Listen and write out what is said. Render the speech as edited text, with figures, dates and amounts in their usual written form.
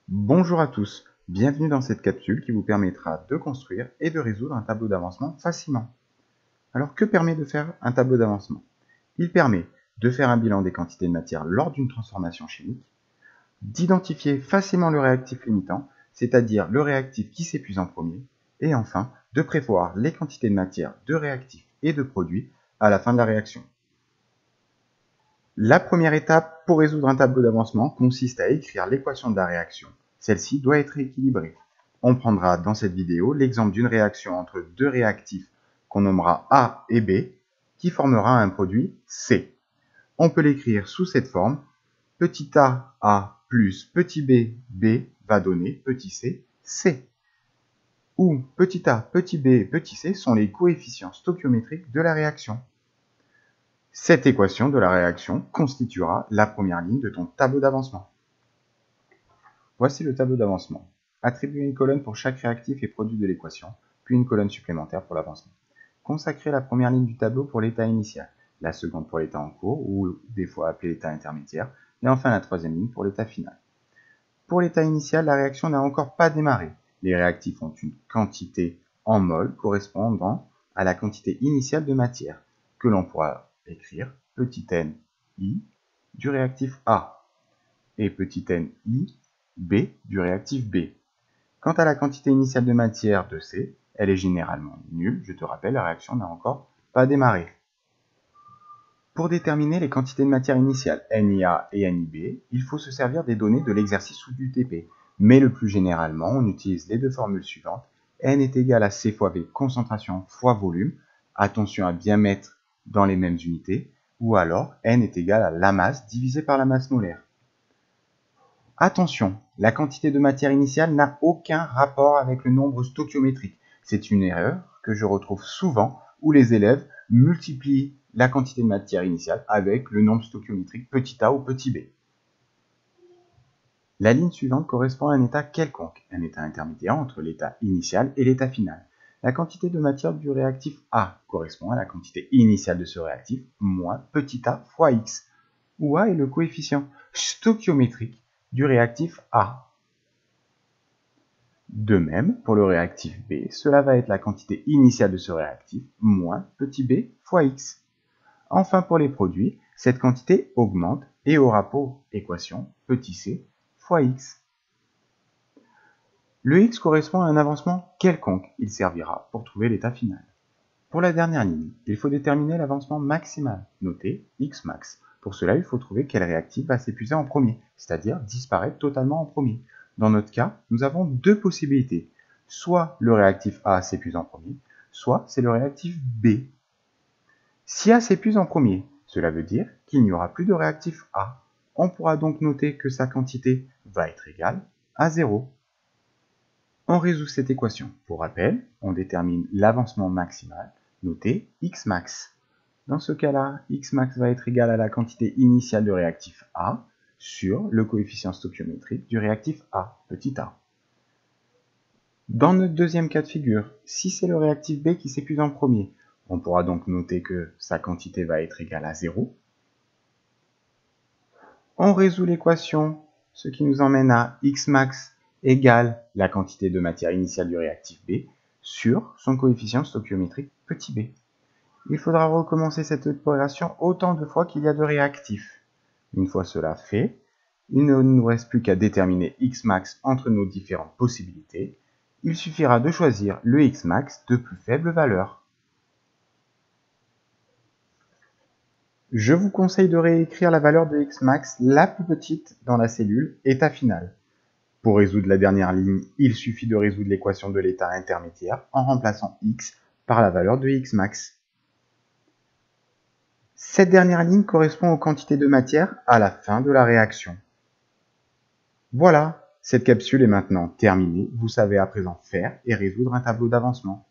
Bonjour à tous, bienvenue dans cette capsule qui vous permettra de construire et de résoudre un tableau d'avancement facilement. Alors que permet de faire un tableau d'avancement? Il permet de faire un bilan des quantités de matière lors d'une transformation chimique, d'identifier facilement le réactif limitant, c'est-à-dire le réactif qui s'épuise en premier, et enfin de prévoir les quantités de matière, de réactifs et de produits à la fin de la réaction. La première étape pour résoudre un tableau d'avancement consiste à écrire l'équation de la réaction. Celle-ci doit être équilibrée. On prendra dans cette vidéo l'exemple d'une réaction entre deux réactifs qu'on nommera A et B qui formera un produit C. On peut l'écrire sous cette forme. Petit A plus petit B va donner petit C, C. Où petit a, petit b et petit c sont les coefficients stoichiométriques de la réaction. Cette équation de la réaction constituera la première ligne de ton tableau d'avancement. Voici le tableau d'avancement. Attribuez une colonne pour chaque réactif et produit de l'équation, puis une colonne supplémentaire pour l'avancement. Consacrez la première ligne du tableau pour l'état initial, la seconde pour l'état en cours, ou des fois appelé l'état intermédiaire, et enfin la troisième ligne pour l'état final. Pour l'état initial, la réaction n'a encore pas démarré. Les réactifs ont une quantité en mol correspondant à la quantité initiale de matière, que l'on pourra écrire petit n I du réactif A et petit n I B du réactif B. Quant à la quantité initiale de matière de C, elle est généralement nulle. Je te rappelle, la réaction n'a encore pas démarré. Pour déterminer les quantités de matière initiale NiA et NiB, il faut se servir des données de l'exercice ou du TP. Mais le plus généralement, on utilise les deux formules suivantes. N est égal à C fois V, concentration fois volume. Attention à bien mettre dans les mêmes unités. Ou alors, N est égal à la masse divisée par la masse molaire. Attention, la quantité de matière initiale n'a aucun rapport avec le nombre stoichiométrique. C'est une erreur que je retrouve souvent où les élèves multiplient la quantité de matière initiale avec le nombre stoichiométrique petit a ou petit b. La ligne suivante correspond à un état quelconque, un état intermédiaire entre l'état initial et l'état final. La quantité de matière du réactif A correspond à la quantité initiale de ce réactif moins petit a fois X, où A est le coefficient stoichiométrique du réactif A. De même, pour le réactif B, cela va être la quantité initiale de ce réactif moins petit b fois X. Enfin, pour les produits, cette quantité augmente et aura pour équation petit c fois X. Le X correspond à un avancement quelconque. Il servira pour trouver l'état final. Pour la dernière ligne, il faut déterminer l'avancement maximal, noté X max. Pour cela, il faut trouver quel réactif va s'épuiser en premier, c'est-à-dire disparaître totalement en premier. Dans notre cas, nous avons deux possibilités. Soit le réactif A s'épuise en premier, soit c'est le réactif B. Si A s'épuise en premier, cela veut dire qu'il n'y aura plus de réactif A. On pourra donc noter que sa quantité va être égale à 0. On résout cette équation. Pour rappel, on détermine l'avancement maximal, noté X max. Dans ce cas-là, X max va être égal à la quantité initiale de réactif A sur le coefficient stoichiométrique du réactif A, petit a. Dans notre deuxième cas de figure, si c'est le réactif B qui s'épuise en premier, on pourra donc noter que sa quantité va être égale à 0. On résout l'équation, ce qui nous emmène à X max égale la quantité de matière initiale du réactif B sur son coefficient stoichiométrique petit b. Il faudra recommencer cette opération autant de fois qu'il y a de réactifs. Une fois cela fait, il ne nous reste plus qu'à déterminer X max entre nos différentes possibilités. Il suffira de choisir le X max de plus faible valeur. Je vous conseille de réécrire la valeur de X max la plus petite dans la cellule état final. Pour résoudre la dernière ligne, il suffit de résoudre l'équation de l'état intermédiaire en remplaçant X par la valeur de X max. Cette dernière ligne correspond aux quantités de matière à la fin de la réaction. Voilà, cette capsule est maintenant terminée. Vous savez à présent faire et résoudre un tableau d'avancement.